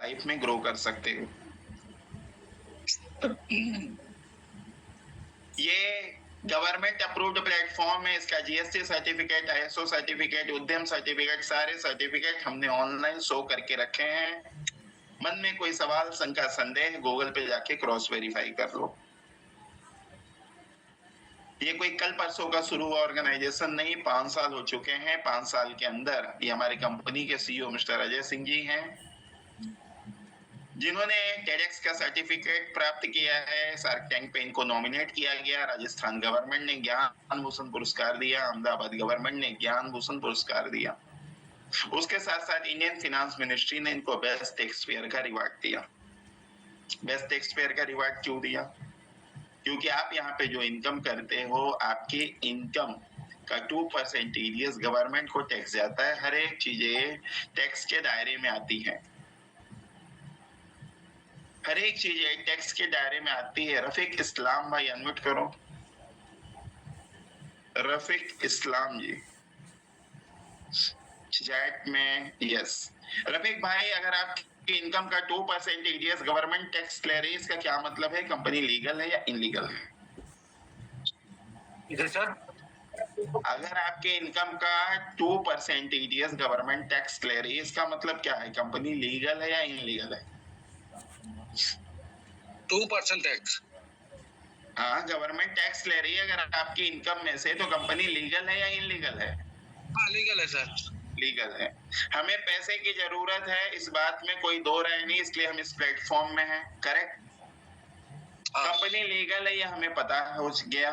Life में grow कर सकते हो। ये गवर्नमेंट अप्रूव्ड प्लेटफॉर्म है, इसका जीएसटी सर्टिफिकेट, आईएसओ सर्टिफिकेट, उद्यम सर्टिफिकेट, सारे सर्टिफिकेट हमने ऑनलाइन शो करके रखे हैं। मन में कोई सवाल, शंका, संदेह गूगल पे जाके क्रॉस वेरीफाई कर लो। ये कोई कल परसों का शुरू हुआ ऑर्गेनाइजेशन नहीं, 5 साल हो चुके हैं। 5 साल के अंदर ये हमारी कंपनी के सीईओ मिस्टर अजय सिंह जी हैं, जिन्होंने टेडेक्स का सर्टिफिकेट प्राप्त किया है। शार्क टैंक पे इनको नॉमिनेट किया गया, राजस्थान गवर्नमेंट ने ज्ञान भूषण पुरस्कार दिया, अहमदाबाद गवर्नमेंट ने ज्ञान भूषण पुरस्कार दिया। उसके साथ साथ इंडियन फिनांस मिनिस्ट्री ने इनको बेस्ट टैक्स पेयर का रिवार्ड दिया। बेस्ट टैक्स पेयर का रिवार्ड क्यों दिया? क्योंकि आप यहाँ पे जो इनकम करते हो, आपकी इनकम का 2% टीडीएस गवर्नमेंट को टैक्स जाता है। हर एक चीजें टैक्स के दायरे में आती है, हर एक चीजें टैक्स के दायरे में आती है। रफीक इस्लाम भाई अनम्यूट करो। रफीक इस्लाम जी चैट में यस। रफीक भाई, अगर आपकी इनकम का 2% टीडीएस गवर्नमेंट टैक्स ले रही है, इसका क्या मतलब है? कंपनी लीगल है या इनलीगल है? सर, अगर आपके इनकम का 2% टीडीएस गवर्नमेंट टैक्स ले रही है, इसका मतलब क्या है? कंपनी लीगल है या इनलीगल है? 2% टैक्स। हाँ, गवर्नमेंट टैक्स ले रही है अगर आपकी इनकम में से, तो कंपनी लीगल है या इनलीगल है? हाँ, लीगल है सर। लीगल है। हमें पैसे की जरूरत है, इस बात में कोई दो राय नहीं, इसलिए हम इस प्लेटफॉर्म में हैं। करेक्ट? कंपनी लीगल है, ये हमें पता हो गया।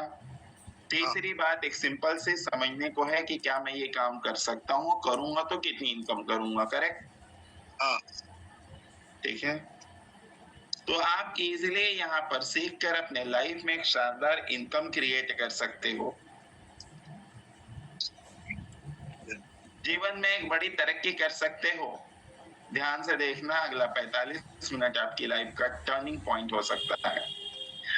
तीसरी बात एक सिंपल सी समझने को है कि क्या मैं ये काम कर सकता हूँ, करूंगा तो कितनी इनकम करूंगा। करेक्ट? हाँ। ठीक है, तो आप इजीली यहाँ पर सीख कर अपने लाइफ में एक शानदार इनकम क्रिएट कर सकते हो। जीवन में एक बड़ी तरक्की कर सकते हो। ध्यान से देखना, अगला 45 मिनट आपकी लाइफ का टर्निंग पॉइंट हो सकता है।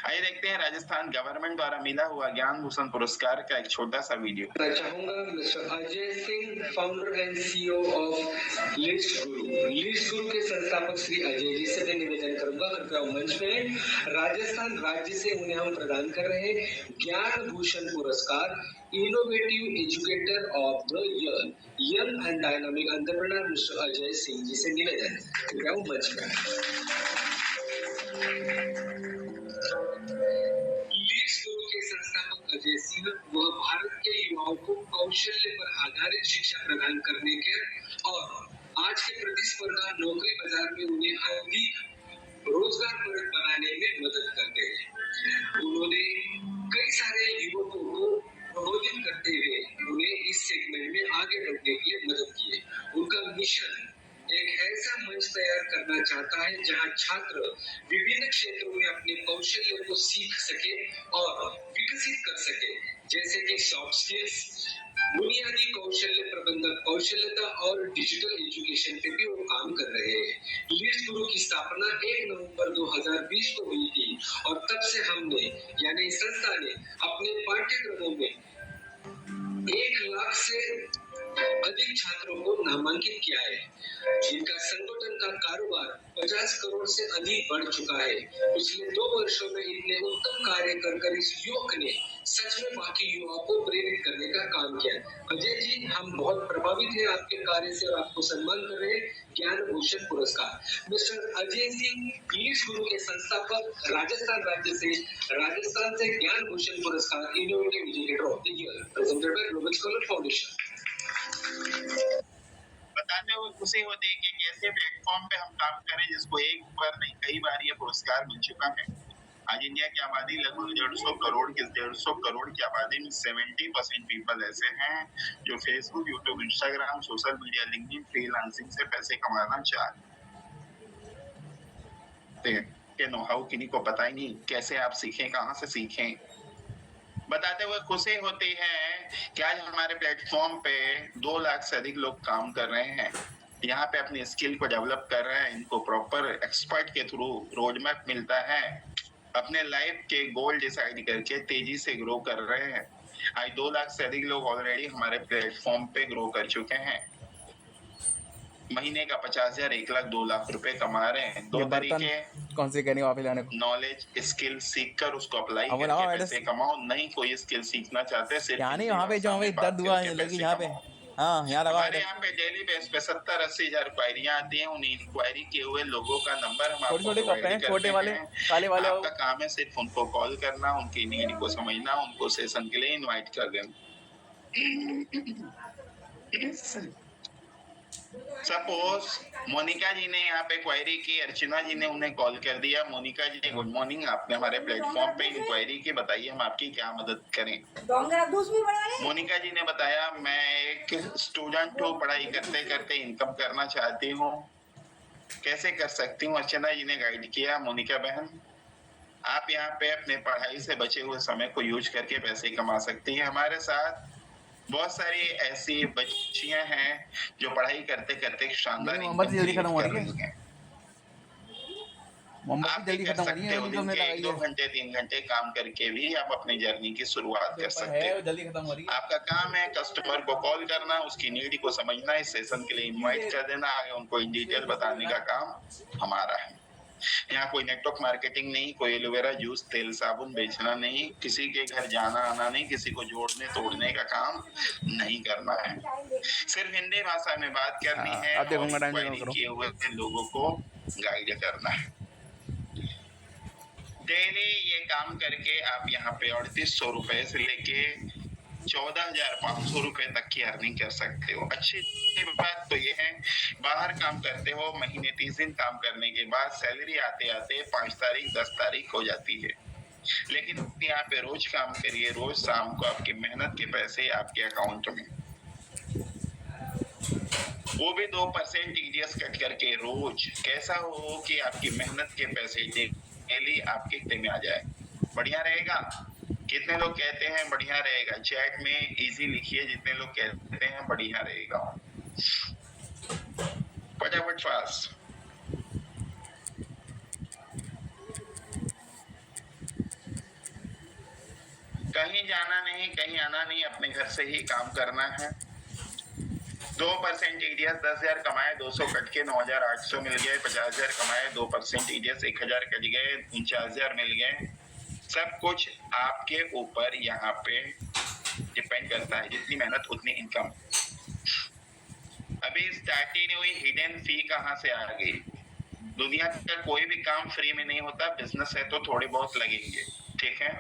आइए देखते हैं राजस्थान गवर्नमेंट द्वारा मिला हुआ ज्ञान भूषण पुरस्कार का एक छोटा सा वीडियो। मैं चाहूंगा mister Ajay Singh, founder and CEO of list Guru. List गुरु के संस्थापक श्री अजय जी से मैं निवेदन करूंगा, कृपया मंच पे राजस्थान राज्य से उन्हें हम प्रदान कर रहे हैं ज्ञान भूषण पुरस्कार, innovative educator of the year, young and dynamic entrepreneur mister Ajay Singh ji से निवेदन, कृपया मंच पे। संस्थापक अजय सिंह वह भारत के युवाओं को कौशल्य पर आधारित शिक्षा प्रदान करने के और आज के प्रतिस्पर्धा नौकरी बाजार में उन्हें अधिक रोजगार परक बनाने में मदद करते हैं। उन्होंने कई सारे युवकों को प्रबोधित करते हुए उन्हें इस सेगमेंट में आगे बढ़ने के लिए मदद की है। उनका मिशन एक ऐसा मंच तैयार करना चाहता है जहां छात्र विभिन्न क्षेत्रों में अपने कौशल्य को सीख सके और विकसित कर सके, जैसे कि सॉफ्ट स्किल्स, बुनियादी कौशल्य, प्रबंधन कौशल्यता और डिजिटल एजुकेशन पे भी वो काम कर रहे हैं। लिस्ट गुरु की स्थापना 1 नवंबर 2020 को हुई थी और तब से हमने यानी संस्था ने अपने पाठ्यक्रमों में 1 लाख से अधिक छात्रों को नामांकित किया है। इनका संगठन का कारोबार 50 करोड़ से अधिक बढ़ चुका है। पिछले 2 वर्षों में इतने उत्तम कार्य कर इस युवक ने सच में बाकी युवाओं को प्रेरित करने का काम किया। अजय जी, हम बहुत प्रभावित हैं आपके कार्य से और आपको सम्मान कर रहे हैं ज्ञान भूषण पुरस्कार। मिस्टर अजय सिंह, लिस्ट गुरु के संस्थापक, राजस्थान राज्य से, राजस्थान से ज्ञान भूषण पुरस्कार, innovative educator of the year, presented by global scholar foundation. बताते हुए खुशी होती है कि कैसे प्लेटफॉर्म पे हम काम करें जिसको एक बार नहीं कई बार ये पुरस्कार मिल चुका है। आज इंडिया की आबादी लगभग 150 करोड़ की, 150 करोड़ की आबादी में 70% पीपल ऐसे हैं जो Facebook, YouTube, Instagram, social media, LinkedIn, freelancing से पैसे कमाना चाहते हैं। के नो हाउ किन्हीं को पता ही नहीं, कैसे आप सीखें, कहाँ से सीखें। बताते हुए खुशी होती है कि आज हमारे प्लेटफॉर्म पे 2 लाख से अधिक लोग काम कर रहे हैं। यहाँ पे अपनी स्किल को डेवलप कर रहे हैं, इनको प्रॉपर एक्सपर्ट के थ्रू रोड मैप मिलता है, अपने लाइफ के गोल डिसाइड करके तेजी से ग्रो कर रहे हैं। आज 2 लाख से अधिक लोग ऑलरेडी हमारे प्लेटफॉर्म पे ग्रो कर चुके हैं। महीने का 50,000, 1 लाख, 2 लाख रुपए कमा रहे हैं। ये दो बर्तन तरीके, कौन से कहने वापस लाने को? नॉलेज स्किल सीख कर उसको अप्लाई अब लगाओ करके एड्रेस पैसे कमाओ। नहीं कोई स्किल सीखना चाहते, सिर्फ यहाँ नहीं, हिंदी वहाँ पे जो भाषा हमें में दर्द बात हुआ करके लगी पैसे यहाँ पे। कमाओ। हाँ यहाँ लगाओ हमारे एड्रेस। यहाँ पे डेली बेस पे 70-80 हजार क्वायरियां आती हैं। उन इंक्वायरी किए हुए लोगों का नंबर हम आपको छोटे कप प्रोवाइड हैं, छोटे करते वाले हैं। काले वाले। आपका काम है सिर्फ उनको कॉल करना, उनकी नीड को समझना, उनको सेशन के लिए इनवाइट कर देना। सपोज मोनिका जी ने यहाँ पे क्वेरी की, अर्चना जी ने उन्हें कॉल कर दिया। मोनिका जी गुड मॉर्निंग, आपने हमारे प्लेटफॉर्म पे इंक्वायरी की, बताइए हम आपकी क्या मदद करें। मोनिका जी ने बताया मैं एक स्टूडेंट हूँ, पढ़ाई करते करते इनकम करना चाहती हूँ, कैसे कर सकती हूँ। अर्चना जी ने गाइड किया, मोनिका बहन आप यहाँ पे अपने पढ़ाई से बचे हुए समय को यूज करके पैसे कमा सकती हैं। हमारे साथ बहुत सारी ऐसी बच्चियां हैं जो पढ़ाई करते करते शानदार मोमबत्ती जल्दी खत्म हो कर रही रही हैं। मोमबत्ती आप भी जल्दी कर खत्म हो रही सकते है, हो, जल्दी दिन में के 1-2 लगाइए। घंटे 3 घंटे काम करके भी आप अपनी जर्नी की शुरुआत कर सकते है हो। जल्दी खत्म हो रही है। आपका काम है कस्टमर को कॉल करना, उसकी नीड को समझना, इस सेशन के लिए इनवाइट कर देना, आगे उनको इन डिटेल बताने का काम हमारा है। यहाँ कोई नेटवर्क मार्केटिंग नहीं, कोई एलोवेरा जूस तेल साबुन बेचना नहीं, किसी के घर जाना आना नहीं, किसी को जोड़ने तोड़ने का काम नहीं करना है। सिर्फ हिंदी भाषा में बात करनी है अब देखूंगा और टाइम इंक्वायरी करो। किए हुए लोगों को गाइड करना है। डेली ये काम करके आप यहाँ पे 3800 रुपए से लेके 14,500 रुपए तक की अर्निंग कर सकते हो। अच्छी बात तो ये है, बाहर काम करते हो, महीने 30 दिन काम करने के बाद सैलरी आते आते 5 तारीख 10 तारीख हो जाती है। लेकिन यहाँ पे रोज काम करिए, रोज शाम को आपकी मेहनत के पैसे आपके अकाउंट में, वो भी 2% टीडीएस कट करके रोज। कैसा हो कि आपकी मेहनत के पैसे डेली आपके खाते में आ जाए, बढ़िया रहेगा। कितने लोग कहते हैं बढ़िया रहेगा? चैट में इजी लिखिए जितने लोग कहते हैं बढ़िया रहेगा, फटाफट फास्ट। कहीं जाना नहीं, कहीं आना नहीं, अपने घर से ही काम करना है। 2% टीडीएस, 10,000 कमाए 200 कट के 9,800 मिल गए। 50,000 कमाए 2% टीडीएस, 1,000 कट गए 49,000 मिल गए। सब कुछ आपके ऊपर यहाँ पे डिपेंड करता है, जितनी मेहनत उतनी इनकम। अभी स्टार्ट ही नहीं हुई, हिडन फी कहाँ से आ गई? दुनिया का कोई भी काम फ्री में नहीं होता, बिजनेस है तो थोड़े बहुत लगेंगे, ठीक है।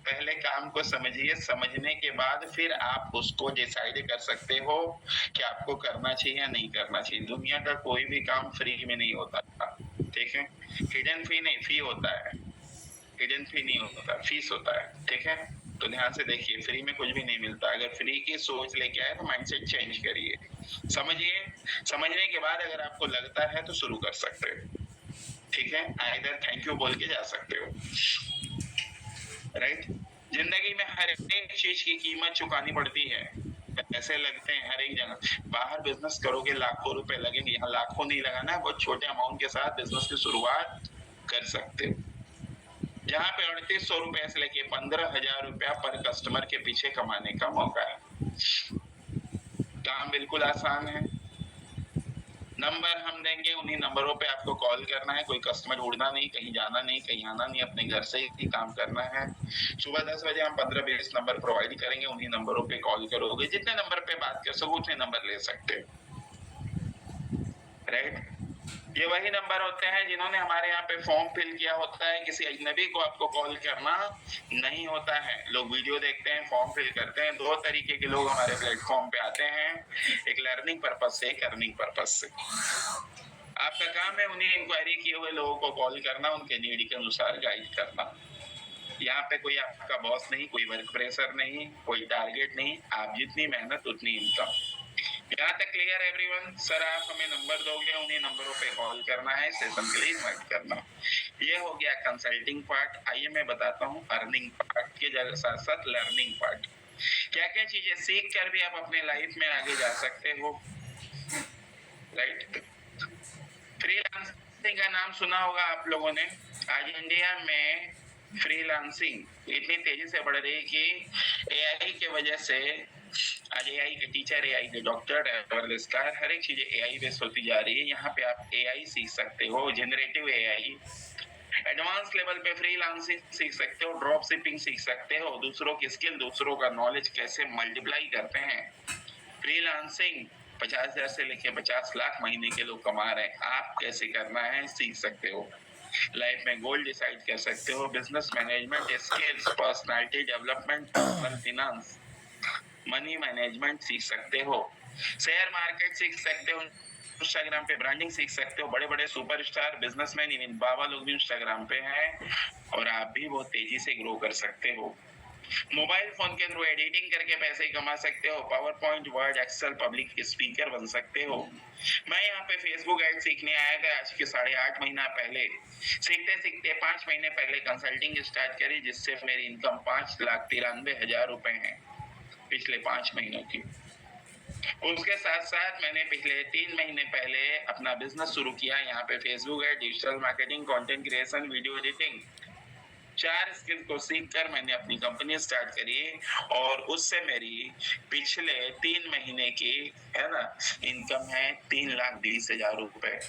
पहले काम को समझिए, समझने के बाद फिर आप उसको डिसाइड कर सकते हो कि आपको करना चाहिए या नहीं करना चाहिए। दुनिया का कोई भी काम फ्री में नहीं होता, ठीक है। हिडन फी नहीं, फी होता है, हिडन फी नहीं होता, फीस होता है, ठीक है। तो ध्यान से देखिए, फ्री में कुछ भी नहीं मिलता। अगर फ्री की सोच लेके आए तो माइंडसेट चेंज करिए, समझिए। समझने के बाद अगर आपको लगता है तो शुरू कर सकते हो, ठीक है। आइदर थैंक यू बोल के जा सकते हो, राइट। जिंदगी में हर एक चीज की कीमत चुकानी पड़ती है, पैसे लगते हैं हर एक जगह। बाहर बिजनेस करोगे लाखों रुपए लगेंगे, यहाँ लाखों नहीं लगाना है, बहुत छोटे अमाउंट के साथ बिजनेस की शुरुआत कर सकते हो। जहाँ पे 3800 रुपए से लेके 15,000 रुपया पर कस्टमर के पीछे कमाने का मौका है। काम बिल्कुल आसान है, नंबर हम देंगे, उन्हीं नंबरों पे आपको कॉल करना है। कोई कस्टमर ढूंढना नहीं, कहीं जाना नहीं, कहीं आना नहीं, अपने घर से ही काम करना है। सुबह 10 बजे हम 15-20 नंबर प्रोवाइड करेंगे, उन्हीं नंबरों पे कॉल करोगे। जितने नंबर पे बात कर सको उतने नंबर ले सकते हो, राइट। ये वही नंबर होते हैं जिन्होंने हमारे यहाँ पे फॉर्म फिल किया होता है। किसी अजनबी को आपको कॉल करना नहीं होता है। लोग वीडियो देखते हैं, फॉर्म फिल करते हैं। 2 तरीके के लोग हमारे प्लेटफॉर्म पे आते हैं, एक लर्निंग पर्पज से, एक अर्निंग पर्पज से। आपका काम है उन्हीं इंक्वायरी किए हुए लोगों को कॉल करना, उनके नीड के अनुसार गाइड करना। यहाँ पे कोई आपका बॉस नहीं, कोई वर्क प्रेशर नहीं, कोई टारगेट नहीं, आप जितनी मेहनत उतनी इनकम। यहाँ तक क्लियर एवरीवन? सर आप हमें नंबर दोगे, उन्हीं नंबरों पे कॉल करना है, सेशन के लिए इनवाइट करना। ये हो गया कंसल्टिंग पार्ट। आइए मैं बताता हूँ अर्निंग पार्ट के साथ साथ लर्निंग पार्ट। क्या क्या चीजें सीख कर भी आप अपने लाइफ में आगे जा सकते हो, राइट। फ्रीलांसिंग का नाम सुना होगा आप लोगों ने। आज इंडिया में फ्रीलांसिंग इतनी तेजी से बढ़ रही है कि एआई की वजह से आज एआई के टीचर, एआई के डॉक्टर, ड्राइवर कार, हर एक चीज एआई बेस्ड होती जा रही है। यहाँ पे आप एआई सीख सकते हो, जनरेटिव एआई, एडवांस लेवल पे फ्रीलांसिंग सीख सकते हो, ड्रॉप शिपिंग सीख सकते हो, दूसरों की स्किल, दूसरों का नॉलेज कैसे मल्टीप्लाई करते हैं। फ्रीलांसिंग 50,000 से लेके 50 लाख महीने के लोग कमा रहे हैं, आप कैसे करना है सीख सकते हो। लाइफ में गोल डिसाइड कर सकते हो, business management skills, personality development, personal finance, money management सीख सकते हो, शेयर मार्केट सीख सकते हो, इंस्टाग्राम पे ब्रांडिंग सीख सकते हो। बड़े बड़े सुपरस्टार बिजनेसमैन, इवन बाबा लोग भी इंस्टाग्राम पे हैं और आप भी बहुत तेजी से ग्रो कर सकते हो। मोबाइल फोन के थ्रू एडिटिंग करके पैसे कमा सकते हो, PowerPoint, Word, Excel, public speaker बन सकते हो। मैं यहाँ पे फेसबुक एड सीखने आया था आज के 8.5 महीना पहले। सीखते सीखते 5 महीने पहले कंसल्टिंग स्टार्ट करी, जिससे मेरी इनकम 5,93,000 रुपए है पिछले 5 महीनों की। उसके साथ साथ मैंने पिछले 3 महीने पहले अपना बिजनेस शुरू किया। यहाँ पे फेसबुक है, digital marketing, content creation, video editing, 4 skill को सीखकर मैंने अपनी कंपनी स्टार्ट करी और उससे मेरी पिछले 3 महीने की है ना इनकम है 3,20,000 रुपए।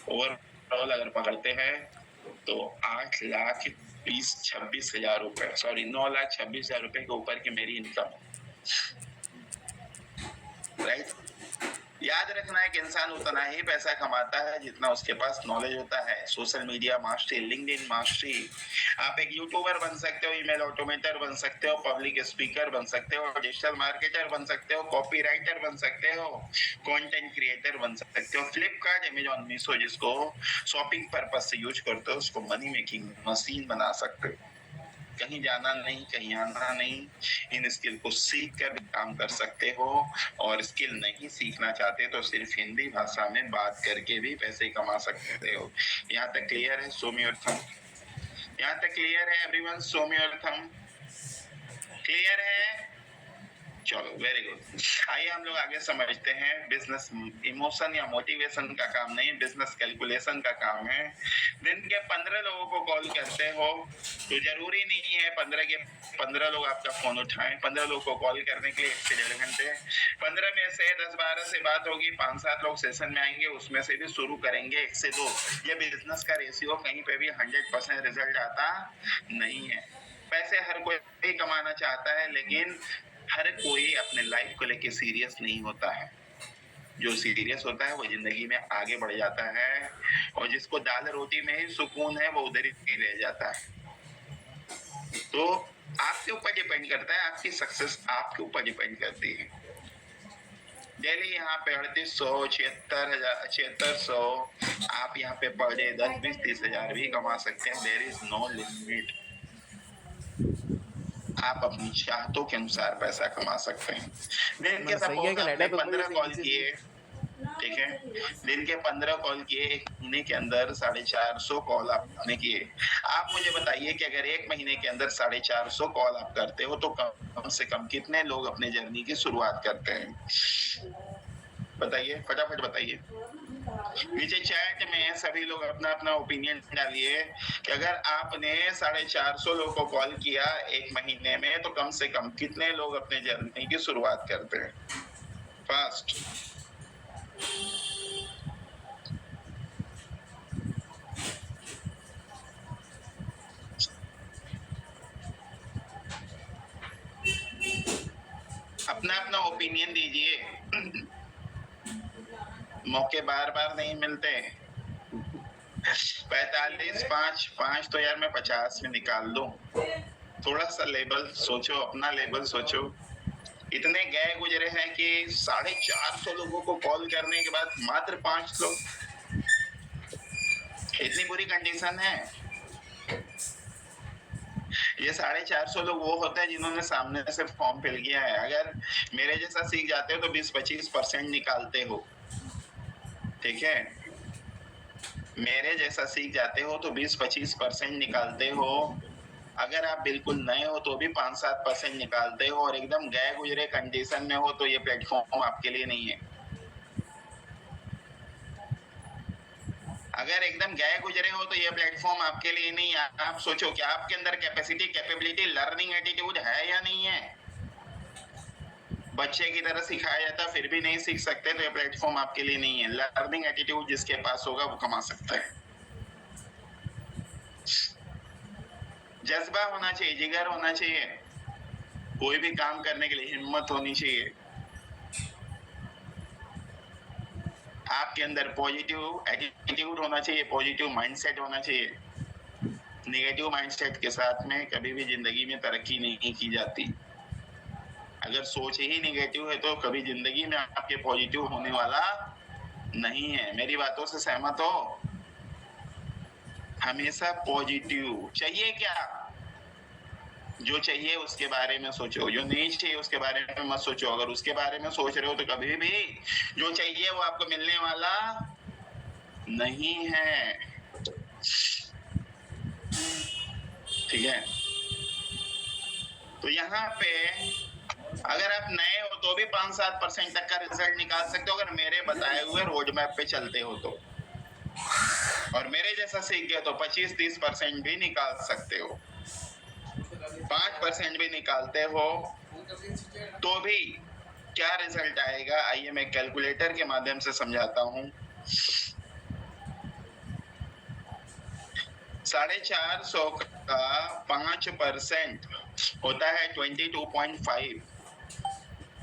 ओवरऑल अगर पकड़ते हैं तो 8,26,000 रुपए, सॉरी 9,26,000 रुपए के ऊपर की मेरी इनकम है। राइट, याद रखना है कि इंसान उतना ही पैसा कमाता है जितना उसके पास नॉलेज होता है। Social media mastery, LinkedIn mastery, आप एक यूट्यूबर बन सकते हो, ईमेल ऑटोमेटर बन सकते हो, पब्लिक स्पीकर बन सकते हो, डिजिटल मार्केटर बन सकते हो, कॉपीराइटर बन सकते हो, कंटेंट क्रिएटर बन सकते हो। फ्लिपकार्ट, अमेजॉन, मीशो जिसको शॉपिंग पर्पज से यूज करते हो उसको मनी मेकिंग मशीन बना सकते हो। कहीं जाना नहीं, कहीं आना नहीं, इन स्किल को सीख कर काम कर सकते हो। और स्किल नहीं सीखना चाहते तो सिर्फ हिंदी भाषा में बात करके भी पैसे कमा सकते हो। यहाँ तक क्लियर है? Show me your thumb. यहाँ तक क्लियर है everyone? Show me your thumb. Clear है? चलो, वेरी गुड। आइए हम लोग आगे समझते हैं। बिजनेस इमोशन या मोटिवेशन का काम नहीं, बिजनेस कैलकुलेशन का काम है। दिन के 15 लोगों को कॉल करते हो तो जरूरी नहीं है 15 के 15 लोग आपका फोन उठाएं। 15 लोगों को कॉल करने के लिए 1 से 1.5 घंटे, 15 में से 10-12 से बात होगी, 5-7 लोग सेशन में आएंगे, उसमें से भी शुरू करेंगे 1 से 2। ये बिजनेस का रेशियो कहीं पे भी 100% रिजल्ट आता नहीं है। पैसे हर कोई कमाना चाहता है, लेकिन हर कोई अपने लाइफ को लेके सीरियस नहीं होता है। जो सीरियस होता है वो जिंदगी में आगे बढ़ जाता है, और जिसको दाल रोटी में ही सुकून है वो उधर ही रह जाता है। तो आपके ऊपर डिपेंड करता है, आपकी सक्सेस आपके ऊपर डिपेंड करती है। डेली यहाँ पे 3800, 7600 आप यहाँ पे पर डे 10, 20, 30 हजार भी कमा सकते हैं। There is no limit. आप अपनी चाहतों के अनुसार पैसा कमा सकते हैं। दिन के सपोज आपने 15 कॉल किए, ठीक है, दिन के 15 कॉल किए, 1 महीने के अंदर 450 कॉल आपने किए। आप मुझे बताइए कि अगर 1 महीने के अंदर 450 कॉल आप करते हो तो कम से कम कितने लोग अपने जर्नी की शुरुआत करते हैं? बताइए, फटाफट बताइए। नीचे चैट में सभी लोग अपना अपना ओपिनियन डालिए कि अगर आपने 450 लोगों को कॉल किया 1 महीने में तो कम से कम कितने लोग अपने जर्नी की शुरुआत करते हैं? फास्ट। अपना अपना ओपिनियन दीजिए। मौके बार बार नहीं मिलते। 45, 5 तो यार मैं 50 में निकाल दूं। थोड़ा सा लेवल सोचो, अपना लेवल सोचो। इतने गए गुजरे हैं कि 450 लोगों को कॉल करने के बाद मात्र 5 लोग। इतनी बुरी कंडीशन है। ये 450 लोग वो होते हैं जिन्होंने सामने से फॉर्म फिल किया है। अगर मेरे जैसा सीख जाते हो तो 20-25% निकालते हो, ठीक है। मेरे जैसा सीख जाते हो तो 20-25% निकालते हो। अगर आप बिल्कुल नए हो तो भी 5-7% निकालते हो, और एकदम गए गुजरे कंडीशन में हो तो ये प्लेटफॉर्म आपके लिए नहीं है। अगर एकदम गए गुजरे हो तो ये प्लेटफॉर्म आपके लिए नहीं है। आप सोचो कि आपके अंदर कैपेसिटी, कैपेबिलिटी, लर्निंग एटीट्यूड है या नहीं है? बच्चे की तरह सिखाया जाता फिर भी नहीं सीख सकते तो ये प्लेटफॉर्म आपके लिए नहीं है। लर्निंग एटीट्यूड जिसके पास होगा वो कमा सकता है। जज्बा होना चाहिए, जिगर होना चाहिए, कोई भी काम करने के लिए हिम्मत होनी चाहिए। आपके अंदर पॉजिटिव एटीट्यूड होना चाहिए, पॉजिटिव माइंडसेट होना चाहिए। नेगेटिव माइंडसेट के साथ में कभी भी जिंदगी में तरक्की नहीं की जाती। अगर सोच ही नेगेटिव है तो कभी जिंदगी में आपके पॉजिटिव होने वाला नहीं है। मेरी बातों से सहमत हो? हमेशा पॉजिटिव चाहिए। क्या जो चाहिए उसके बारे में सोचो, जो नहीं चाहिए उसके बारे में मत सोचो। अगर उसके बारे में सोच रहे हो तो कभी भी जो चाहिए वो आपको मिलने वाला नहीं है। ठीक है, तो यहाँ पे अगर आप नए हो तो भी 5-7% तक का रिजल्ट निकाल सकते हो अगर मेरे बताए हुए रोड मैप पे चलते हो तो, और मेरे जैसा सीख गए तो 25-30% भी निकाल सकते हो। 5% भी निकालते हो तो भी क्या रिजल्ट आएगा, आइए मैं कैलकुलेटर के माध्यम से समझाता हूँ। 450 का 5% होता है 22.5।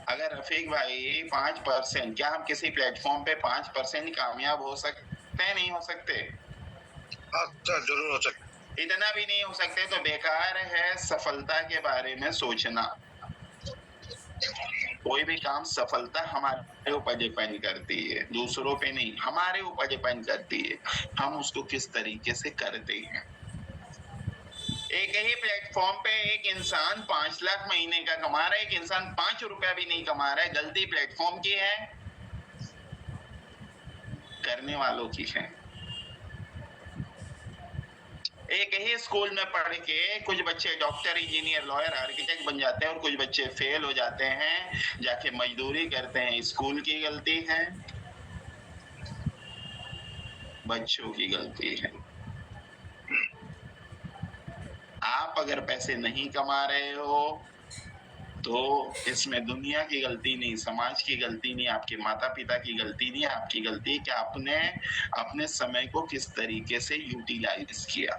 अगर रफीक भाई 5%, क्या हम किसी प्लेटफॉर्म पे 5% कामयाब हो सकते हैं? नहीं हो सकते। अच्छा, जरूर हो सकते। इतना भी नहीं हो सकते तो बेकार है सफलता के बारे में सोचना। कोई भी काम सफलता हमारे ऊपर डिपेंड करती है, दूसरों पे नहीं, हमारे ऊपर डिपेंड करती है हम उसको किस तरीके से करते हैं। एक ही प्लेटफॉर्म पे एक इंसान 5 लाख महीने का कमा रहा है, एक इंसान 5 रुपया भी नहीं कमा रहा है। गलती प्लेटफॉर्म की है, करने वालों की है। एक ही स्कूल में पढ़ के कुछ बच्चे डॉक्टर, इंजीनियर, लॉयर, आर्किटेक्ट बन जाते हैं और कुछ बच्चे फेल हो जाते हैं, जाके मजदूरी करते हैं। स्कूल की गलती है, बच्चों की गलती है। आप अगर पैसे नहीं कमा रहे हो तो इसमें दुनिया की गलती नहीं, समाज की गलती नहीं, आपके माता पिता की गलती नहीं, आपकी गलती कि आपने अपने समय को किस तरीके से यूटिलाइज किया।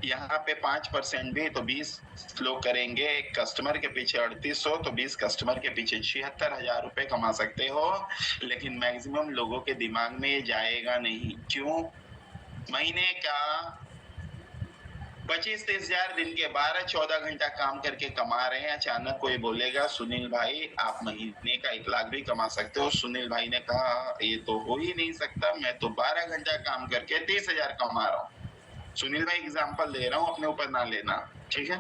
यहाँ पे 5% भी तो 20 लोग करेंगे, एक कस्टमर के पीछे 3800 तो 20 कस्टमर के पीछे 76,000 रुपए कमा सकते हो। लेकिन मैक्सिमम लोगों के दिमाग में ये जाएगा नहीं। क्यों? महीने का 25-30 हजार दिन के 12-14 घंटा काम करके कमा रहे हैं। अचानक कोई बोलेगा सुनील भाई आप महीने का 1 लाख भी कमा सकते हो। सुनील भाई ने कहा ये तो हो ही नहीं सकता, मैं तो 12 घंटा काम करके 30,000 कमा रहा हूँ। सुनील भाई एग्जांपल दे रहा हूँ, अपने ऊपर ना लेना, ठीक है?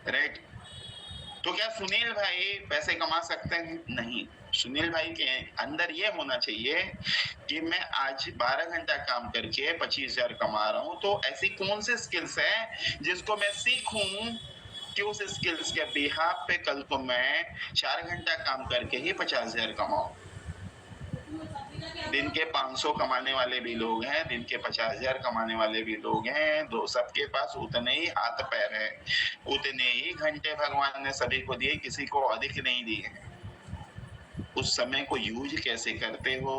राइट। तो क्या सुनील भाई पैसे कमा सकते हैं? नहीं। सुनील भाई के अंदर ये होना चाहिए कि मैं आज 12 घंटा काम करके 25,000 कमा रहा हूँ, तो ऐसी कौन सी स्किल्स है जिसको मैं सीखूं कि उस स्किल्स के बिहाफ पे कल को मैं 4 घंटा काम करके ही 50,000 कमाऊं। दिन के 500 कमाने वाले भी लोग हैं, दिन के 50,000 कमाने वाले भी लोग हैं। दो सबके पास उतने ही हाथ पैर है, उतने ही घंटे भगवान ने सभी को दिए, किसी को अधिक नहीं दिए। उस समय को यूज कैसे करते हो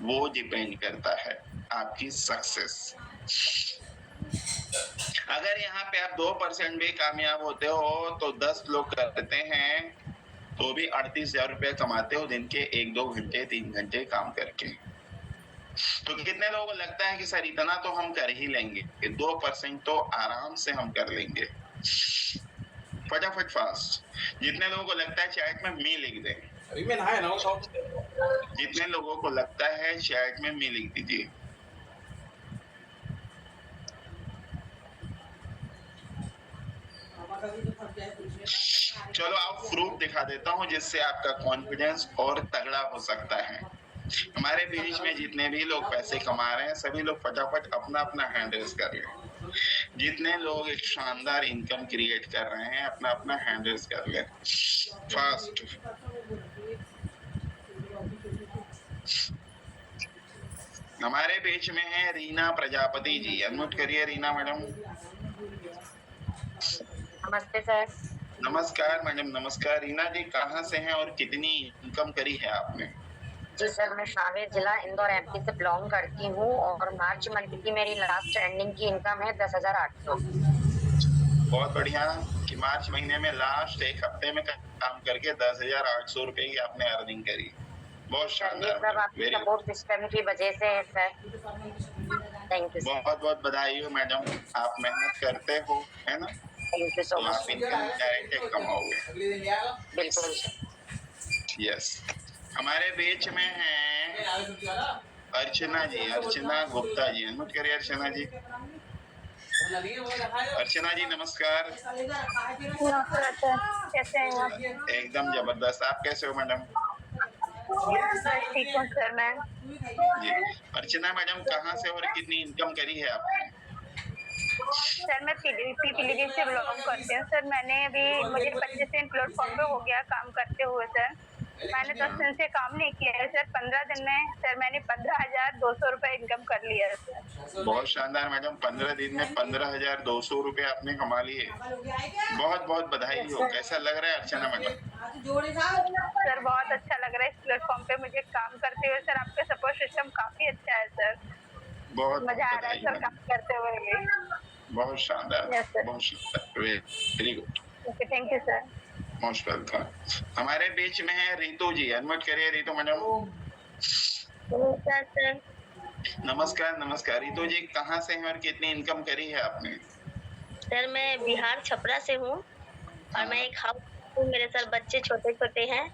वो डिपेंड करता है आपकी सक्सेस। अगर यहाँ पे आप 2% भी कामयाब होते हो तो 10 लोग करते हैं तो भी 38,000 रुपए कमाते हो दिन के 1-2 घंटे 3 घंटे काम करके। तो कितने लोगों को लगता है कि सर इतना तो हम कर ही लेंगे, 2% तो आराम से हम कर लेंगे फटाफट फास्ट। जितने लोगों को लगता है चैट में मी लिख दें, अभी मैं नहाया ना हूँ। जितने लोगों को लगता है चैट में मी लिख दीजिए। चलो आप प्रूफ दिखा देता हूँ जिससे आपका कॉन्फिडेंस और तगड़ा हो सकता है। हमारे बीच में जितने भी लोग पैसे कमा रहे हैं सभी लोग फटाफट अपना अपना हैंड रेज कर लें। जितने लोग एक शानदार इनकम क्रिएट कर रहे हैं अपना अपना हैंड रेज कर लें फास्ट। हमारे बीच में है रीना प्रजापति जी, अनम्यूट करिए रीना मैडम। नमस्ते सर। नमस्कार मैडम, नमस्कार। रीना जी कहाँ से हैं और कितनी इनकम करी है आपने? जी सर, मैं शावेर जिला इंदौर एमपी से बिलोंग करती हूँ और मार्च मंथ की मेरी लास्ट एंडिंग की इनकम है 10,800। बहुत बढ़िया कि मार्च महीने में लास्ट एक हफ्ते में काम करके 10,800 रुपए की आपने अर्निंग करी। बहुत ये शानदार सब आपकी मैडम, सपोर्ट सिस्टम की वजह से है सर। Thank you sir. बहुत बहुत बधाई हो मैडम, आप मेहनत करते हो, है ना? थैंक यू सो तो आप मच। Income direct कमाओगे। बिल्कुल। यस, हमारे बीच में है अर्चना जी, अर्चना गुप्ता जी। अनम्यूट करिए अर्चना जी। अर्चना जी नमस्कार। कैसे हैं आप? एकदम जबरदस्त, आप कैसे हो मैडम? ठीक हूँ सर मैं। जी, अर्चना मैडम कहाँ से और कितनी इनकम करी है आपने? सर मैं पीलीभीत से बिलोंग करती हूँ सर। मैंने अभी मुझे 25 दिन प्लेटफॉर्म पे हो गया काम करते हुए सर। मैंने 10 दिन से काम नहीं किया है सर। 15 दिन में सर मैंने 15,200 रुपए इनकम कर लिया है सर। बहुत शानदार मैडम, 15 दिन में 15,200 रुपए आपने कमा लिए। बहुत बहुत बधाई हो। कैसा लग रहा है अर्चना मैडम? सर बहुत अच्छा लग रहा है इस प्लेटफॉर्म पे मुझे काम करते हुए सर। आपका सपोर्ट सिस्टम काफी अच्छा है सर। बहुत मजा आ रहा है सर काम करते हुए भी। बहुत शानदार, Yes, sir. बहुत शानदार, very good, okay thank you sir. Most welcome. हमारे बीच में है रितु जी। अनम्यूट करिए रितु मैडम। सर नमस्कार, नमस्कार। रितु जी कहाँ से हैं और कितनी इनकम करी है आपने? सर मैं बिहार छपरा से हूँ और मैं एक हाउस हूँ। मेरे सर बच्चे छोटे छोटे हैं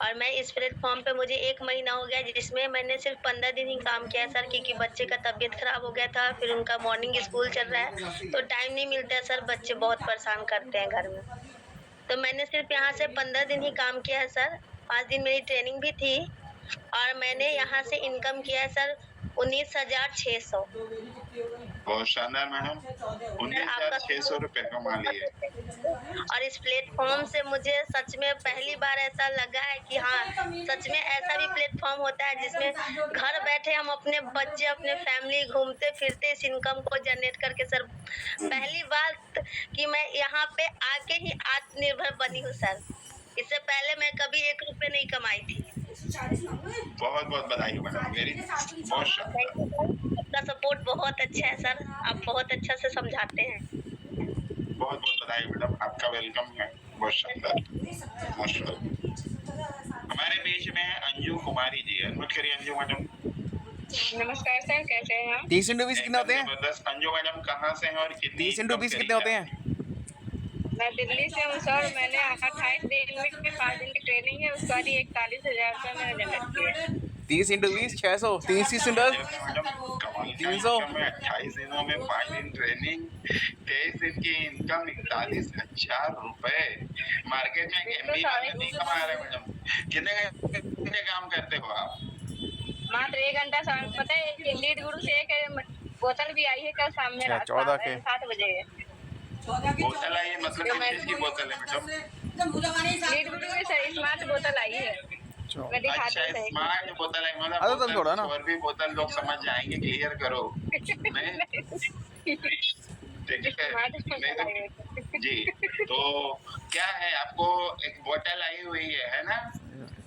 और मैं इस प्लेटफॉर्म पे मुझे 1 महीना हो गया जिसमें मैंने सिर्फ 15 दिन ही काम किया है सर, क्योंकि बच्चे का तबीयत खराब हो गया था। फिर उनका मॉर्निंग स्कूल चल रहा है तो टाइम नहीं मिलता है सर। बच्चे बहुत परेशान करते हैं घर में, तो मैंने सिर्फ यहाँ से 15 दिन ही काम किया है सर। 5 दिन मेरी ट्रेनिंग भी थी और मैंने यहाँ से इनकम किया है सर 19,600। बहुत शानदार मैडम, 19,600 रुपए कमा लिए। और इस प्लेटफॉर्म से मुझे सच में पहली बार ऐसा लगा है कि हाँ सच में ऐसा भी प्लेटफॉर्म होता है जिसमें घर बैठे हम अपने बच्चे अपने फैमिली घूमते फिरते इस इनकम को जनरेट करके सर पहली बात कि मैं यहाँ पे आके ही आत्मनिर्भर बनी हूँ सर। इससे पहले मैं कभी 1 रुपए नहीं कमाई थी। बहुत बहुत बधाई मैडम, वेरी बहुत शानदार। आपका सपोर्ट बहुत अच्छा है सर, आप बहुत अच्छा से समझाते हैं। बहुत बहुत बधाई मैडम, आपका वेलकम है। बहुत शानदार, मोस्ट वेलकम। हमारे बीच में है अंजू कुमारी जी। अनम्यूट करिए अंजू मैडम। नमस्कार सर, कैसे हैं आप? 30 इंटू 20 कितने होते हैं? जबरदस्त। अंजू मैडम कहाँ से हैं और कितनी 30 इंटू 20 कितने होते हैं? मैं दिल्ली से हूँ सर। मैंने 28 दिन में 5 दिन की ट्रेनिंग है, उसके बाद 41,000 रुपये मैंने जनरेट किया। 30 इंटू 20 600, 30 इंटू 300। 28 दिनों में 5 दिन ट्रेनिंग, 23 दिन की इनकम 41,000 रुपए। मार्केट में एमबी वाले नहीं कमा रहे मैडम। कितने काम करते हो आप? मात्र 1 घंटा समय। पता है लीड गुरु से एक बोतल भी आई है कल शाम में 14 के 7 बजे। बोतल आई है मतलब किस चीज की बोतल है मैडम? लीड गुरु में सर स्मार्ट बोतल आई है। मैं दिखाती अच्छा, हूँ सही। स्मार्ट बोतल है मतलब अरे तो थोड़ा ना। और भी बोतल लोग समझ जाएंगे, क्लियर करो। नहीं ठीक है नहीं, जी। तो क्या है, आपको एक बोतल आई हुई है ना?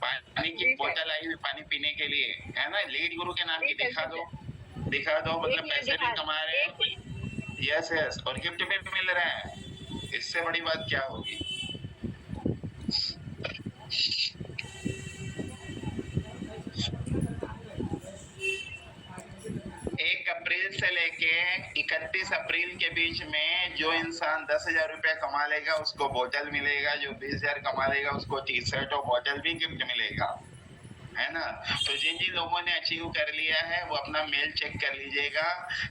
पानी की बोतल आई हुई, पानी पीने के लिए, है ना? लीड गुरु के नाम की दिखा दो मतलब पैसे भी कमा रहे हो। यस यस, और गिफ्ट में भी मिल रहा है। इससे बड़ी बात क्या होगी? 1 अप्रैल से लेके 31 अप्रैल के बीच में जो इंसान 10,000 रुपया कमा लेगा उसको बोतल मिलेगा। जो 20,000 कमा लेगा उसको टी शर्ट और बोतल भी गिफ्ट मिलेगा, है ना? तो जिन लोगों ने अचीव कर लिया है वो अपना मेल चेक कर लीजिएगा।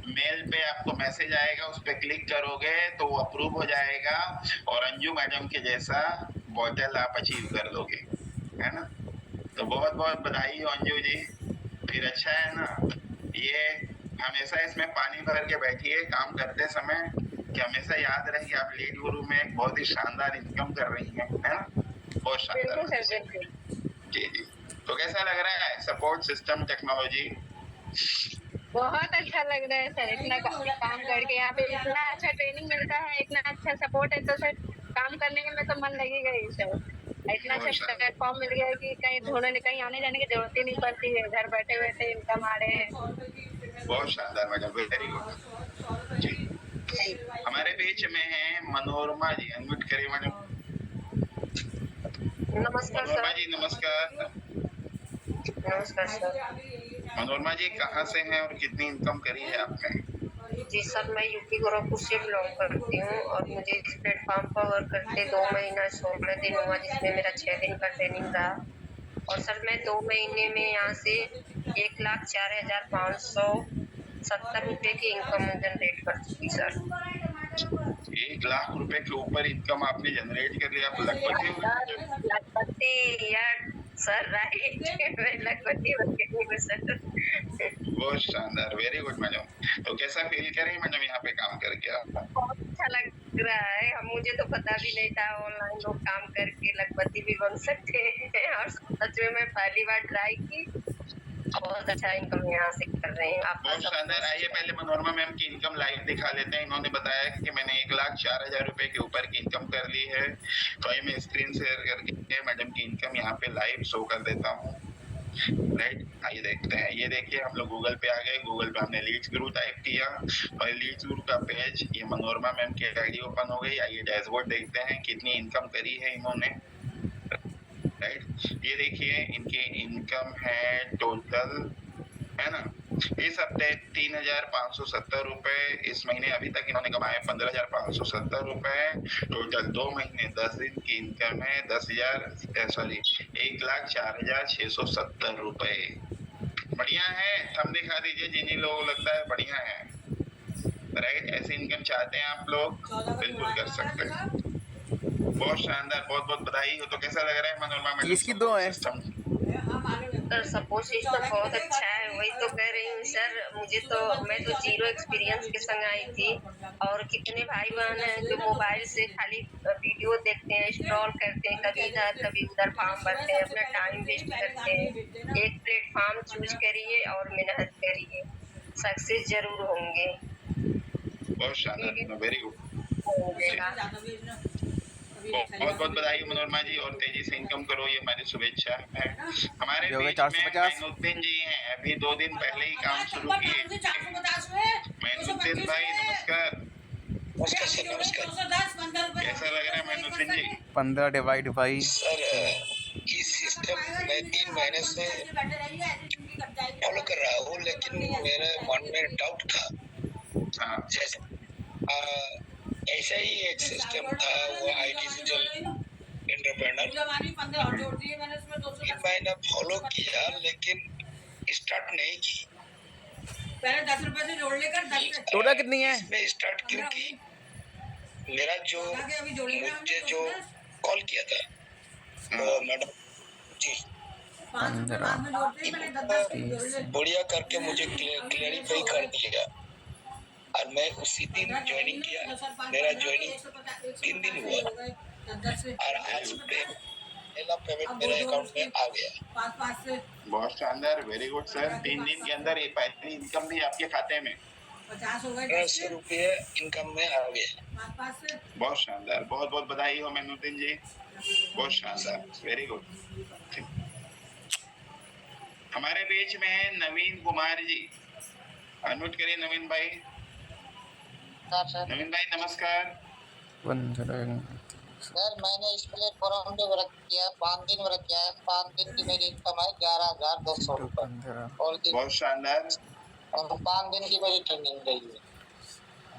मेल पे आपको मैसेज आएगा, उस पर क्लिक करोगे तो वो अप्रूव हो जाएगा और अंजू मैडम के जैसा बोतल आप अचीव कर लोगे, है ना? तो बहुत बहुत बधाई हो अंजू जी। फिर अच्छा है ना, ये हमेशा इसमें पानी भर के बैठिए काम करते समय कि हमेशा याद रहे कि आप लीड गुरु में एक बहुत ही शानदार इनकम कर रही हैं, है ना? बहुत शानदार जी जी। तो कैसा लग रहा है सपोर्ट सिस्टम टेक्नोलॉजी? बहुत अच्छा लग रहा है सर, इतना काम करके यहाँ पे इतना अच्छा ट्रेनिंग मिलता है, इतना अच्छा सपोर्ट है, तो सर काम करने में तो मन लगेगा ही सर। इतना अच्छा प्लेटफॉर्म मिल गया है कि कहीं ढूंढने कहीं आने जाने की जरूरत ही नहीं पड़ती है, घर बैठे बैठे इनकम आ रहे हैं। बहुत शानदार मैडम, वेरी गुड जी। हमारे बीच में है मनोरमा जी, अनम्यूट करिए मैडम। नमस्कार मनोरमा सर। जी नमस्कार। नमस्कार सर। मनोरमा जी कहाँ से हैं और कितनी इनकम करी है आपने? जी सर, मैं यूपी गोरखपुर से बिलोंग करती हूँ और मुझे इस प्लेटफॉर्म पर वर्क करते 2 महीना 16 दिन हुआ, जिसमें मेरा 6 दिन का ट्रेनिंग रहा। और सर मैं 2 महीने में यहाँ से 1,04,570 रुपये की इनकम जनरेट कर चुकी सर। 1 लाख रुपए के ऊपर इनकम आपने जनरेट कर लिया, आप लखपति हो? लखपति यार सर, राइट मैं लखपति हो गई हूँ सर। बहुत शानदार, वेरी गुड मैडम। तो कैसा फील कर रही है मैडम यहाँ पे काम करके आप? बहुत अच्छा लग रहा है, मुझे तो पता भी नहीं था ऑनलाइन लोग काम करके लखपति भी बन सकते हैं, और सच में मैं पहली बार ट्राई की। बहुत अच्छा इनकम यहाँ से कर रहे हैं आप। बहुत शानदार। आइए पहले मनोरमा मैम की इनकम लाइव दिखा लेते हैं। इन्होंने बताया कि मैंने 1,04,000 रुपए के ऊपर की इनकम कर ली है। तो ये मैं स्क्रीन शेयर करके मैडम की इनकम यहाँ पे लाइव शो कर देता हूँ। राइट, आइए देखते हैं। ये देखिए हम लोग गूगल पे आ गए। गूगल पे हमने लीड्स गुरु टाइप किया और लीड्स गुरु का पेज, ये मनोरमा मैम की आईडी ओपन हो गई। आइए डैशबोर्ड देखते हैं कितनी इनकम करी है इन्होंने। राइट, ये देखिए इनकी इनकम है टोटल, है ना, इस हफ्ते 3,570 रुपए। इस महीने अभी तक इन्होंने कमाए 15,570 रुपए। टोटल 2 महीने 10 दिन की इनकम है 1,04,670 रुपए। बढ़िया है, हम दिखा दीजिए जिन्हीं लोगों को लगता है बढ़िया है। राइट, ऐसी इनकम चाहते हैं आप लोग, बिल्कुल कर सकते हैं। बहुत शानदार, बहुत बहुत बधाई हो। तो कैसा लग रहा है मनोरमा मैडम? इसकी 2 है सर सपोर्ट सिस्टम बहुत अच्छा है, वही तो कह रही हूँ सर। मैं तो जीरो एक्सपीरियंस के संग आई थी, और कितने भाई बहन हैं जो मोबाइल से खाली वीडियो देखते हैं, स्क्रॉल करते हैं, कभी इधर कभी उधर फॉर्म भरते हैं, अपना टाइम वेस्ट करते हैं। एक प्लेटफॉर्म चूज करिए और मेहनत करिए, सक्सेस जरूर होंगे। बहुत शानदार, वेरी गुड। होगा। बहुत बहुत बधाई मनोरमा जी, और तेजी से इनकम करो, ये हमारी शुभेच्छा है। हमारे ये हो गए बीच में 450। मैनुद्दीन जी हैं, अभी 2 दिन पहले ही काम शुरू किए। मैनुद्दीन भाई नमस्कार। नमस्कार सर, नमस्कार। कैसा लग रहा है मैनुद्दीन जी? 15 डिवाइड बाई सर ये सिस्टम मैं 3 महीने से फॉलो कर रहा हूँ, लेकिन मेरे मन में डाउट था। हाँ, जैसे ऐसा ही एक सिस्टम था, वो आई डिजिटल एंटरप्रेन्योर। 3 महीना फॉलो किया लेकिन स्टार्ट नहीं की। पहले 10 रुपए से जोड़ लेकर टोटल कितनी है? मैं स्टार्ट क्यों की? मेरा जो मुझे जो कॉल किया था मैडम जी, 15 बढ़िया करके मुझे क्लियरिफाई कर दिया, और मैं उसी दिन ज्वाइनिंग किया। मेरा ज्वाइनिंग 3 दिन हुआ और आज पहला पेमेंट मेरे अकाउंट में आ गया। बहुत शानदार, वेरी गुड सर। 3 दिन के अंदर ये पहली इनकम भी आपके खाते में 1,000 रुपये इनकम में आ गया। बहुत शानदार, बहुत बहुत बधाई हो मैनुद्दीन जी, बहुत शानदार, वेरी गुड। हमारे बीच में है नवीन कुमार जी, अनम्यूट करिए नवीन भाई। नवीन भाई नमस्कार। 15 सर मैंने इस प्लेटफॉर्म पे वर्क किया, 5 दिन वर्क किया है। 5 दिन की मेरी इनकम है 11,200 रुपये और बहुत शानदार, 5 दिन की मेरी ट्रेनिंग रही है।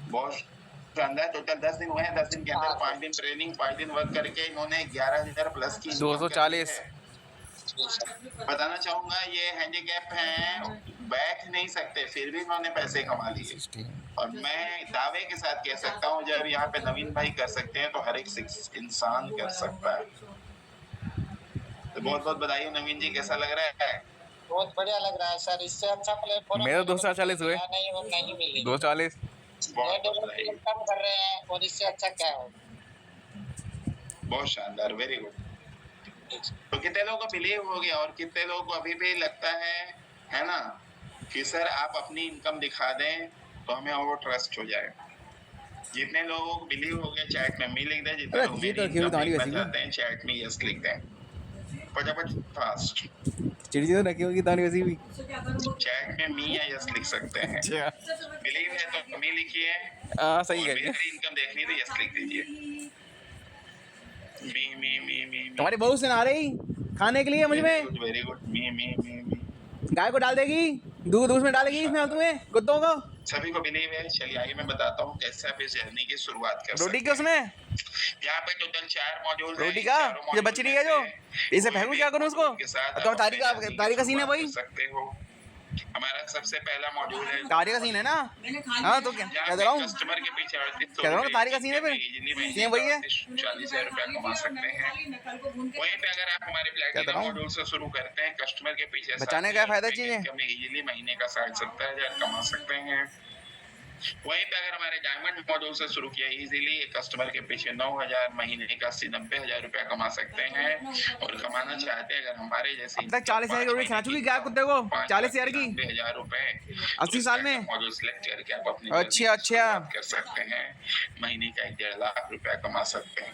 बहुत शानदार। टोटल 10 दिन हुए हैं। 10 दिन के अंदर 5 दिन ट्रेनिंग, 5 दिन वर्क करके इन्होंने 11,000 प्लस की 240। बताना चाहूंगा ये हैंडीकैप हैं, बैठ नहीं सकते, फिर भी इन्होंने पैसे कमा लिए। और मैं दावे के साथ कह सकता हूँ जब यहाँ पे नवीन भाई कर सकते हैं तो हर एक इंसान कर सकता है। तो बहुत बहुत बधाई हो नवीन जी, कैसा लग रहा है? बहुत बढ़िया लग रहा है सर, इससे अच्छा प्लेटफॉर्म मेरा 240 हुए, नहीं मिलेगा। 240। बहुत बधाई, कम कर रहे हैं और इससे अच्छा क्या हो। बहुत शानदार, वेरी गुड। तो कितने लोगों को बिलीव हो गया और कितने लोगों को अभी भी लगता है ना, कि सर आप अपनी इनकम दिखा दें तो हमें और ट्रस्ट हो जाए। जितने लोगों को बिलीव हो गया चैट में मी लिख दें, जितने अरे लोग ये तो मेरी रखी हुई इनकम तुम्हारी देखना वैसी भी चाहते हैं चैट में यस लिख दें, फटाफट फास्ट। चिड़ी तो रखी होगी तुम्हारी वैसी भी। चैट में मी या यस लिख सकते हैं। अच्छा बिलीव है तो मी लिखिए, हाँ सही और कह रही है। मेरी इनकम देखनी तो यस लिख दीजिए। मी तुम्हारी बहू से ना रही खाने के लिए मुझ में वेरी गुड मी। गाय को डाल देगी, दूध उसमें डालेगी इसमें तुम्हें कुत्तों को। सभी को बिलीव है। चलिए आइए मैं बताता हूँ कैसे आप इस जर्नी की शुरुआत कर रोटी सकते के हैं। उसमें यहाँ पे टोटल 4 मॉड्यूल रोटी का जो बची रही है जो इसे फेंकू क्या करूँ उसको। तो तारी का सीन है वही, सकते हो। हमारा सबसे पहला मॉड्यूल है तारी का सीन है ना। हाँ तो क्या कह रहा हूँ, कस्टमर के पीछे कह रहा हूँ तारी का सीन है फिर सीन वही है। 40,000 रुपया कमा सकते हैं। वहीं पे अगर आप हमारे प्लेटिनम मॉड्यूल से शुरू करते हैं कस्टमर के पीछे बचाने का फायदा चीज है। इजीली महीने का 60-70,000 कमा सकते हैं। वहीं पे अगर हमारे डायमंड मॉड्यूल से शुरू किया इजीली कस्टमर के पीछे 9,000 महीने का 80-90,000 रुपया कमा सकते हैं। और कमाना चाहते हैं अगर हमारे जैसे 40,000 की रोटी खिला चुकी गाय कुत्ते को 40,000 की 90,000 रुपए 80 साल में। मॉड्यूल सिलेक्ट करके आप अपने अच्छा कर सकते हैं। महीने का 1.5 लाख रुपया कमा सकते हैं।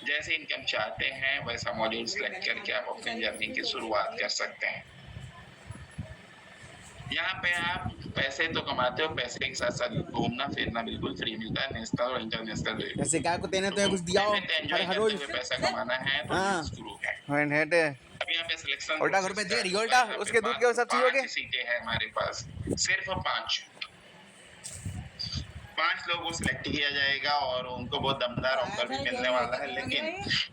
जैसे इनकम चाहते हैं वैसा मॉड्यूल सिलेक्ट करके आप अपनी जर्नी की शुरुआत कर सकते हैं। यहाँ पे आप पैसे तो कमाते हो, पैसे के साथ साथ घूमना फिरना बिल्कुल फ्री मिलता है, नेशनल और इंटरनेशनल रेट। जैसे गाय को देने तो कुछ दिया हो हर रोज पैसा कमाना है तो हाँ शुरू है। अब यहाँ पे सिलेक्शन उल्टा घर पे दे रियोल्टा उसके दूध के सब चीजों के सीटें हैं हमारे पास, सिर्फ 5 लोगों को सिलेक्ट किया जाएगा और उनको बहुत दमदार ऑफर भी मिलने वाला है। लेकिन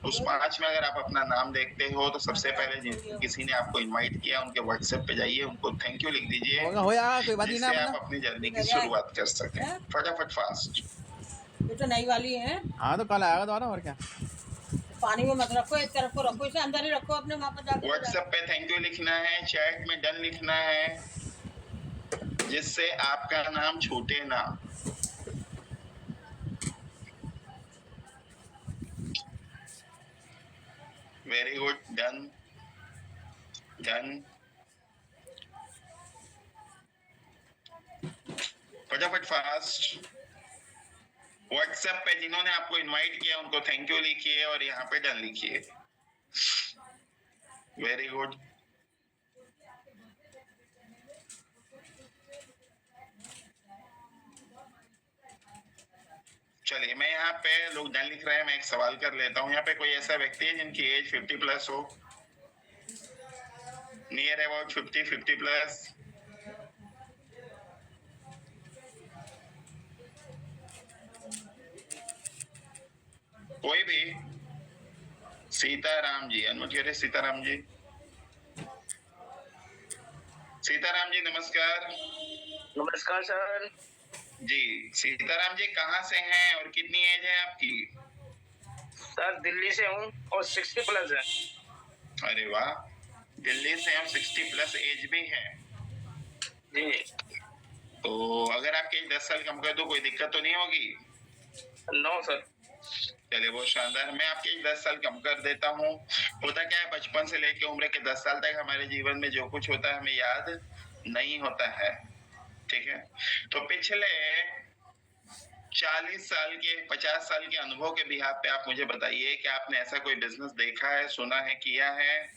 उस 5 में अगर आप अपना नाम देखते हो तो सबसे पहले किसी ने आपको इनवाइट किया उनके व्हाट्सएप पे जाइए, उनको थैंक यू लिख दीजिए, जिससे आप अपनी जर्नी की शुरुआत कर सकें फटाफट फास्ट। ये तो नई वाली है। हाँ तो कल आएगा दोबारा और क्या। पानी में मत रखो, एक तरफ को रखो, इसे अंदर ही रखो अपने वहाँ पर जाकर। व्हाट्सएप पे थैंक यू लिखना है, चैट में डन लिखना है, जिससे आपका नाम छूटे ना। Very good, done. फटाफट फास्ट। व्हाट्सएप पे जिन्होंने आपको इनवाइट किया उनको थैंक यू लिखिए और यहाँ पे डन लिखिए। Very good. चलिए मैं यहाँ पे लोग डन लिख रहे हैं, मैं एक सवाल कर लेता हूँ। यहाँ पे कोई ऐसा व्यक्ति है जिनकी एज 50+ हो, नियर अबाउट 50+ कोई भी? सीताराम जी, अनम्यूट करिए। सीताराम जी, सीताराम जी नमस्कार। नमस्कार सर। जी सीताराम जी, कहाँ से हैं और कितनी एज है आपकी? सर दिल्ली से हूँ और 60+ है। अरे वाह, दिल्ली से हम 60+ एज भी है जी। तो अगर आपके 10 साल कम कर दो कोई दिक्कत तो नहीं होगी? No sir. चलिए बहुत शानदार, मैं आपके 10 साल कम कर देता हूँ। होता क्या है, बचपन से लेके उम्र के 10 साल तक हमारे जीवन में जो कुछ होता है हमें याद नहीं होता है, ठीक है। तो पिछले 40 साल के 50 साल के अनुभव के बिहाफ पे आप मुझे बताइए कि आपने ऐसा कोई बिजनेस देखा है, सुना है, किया है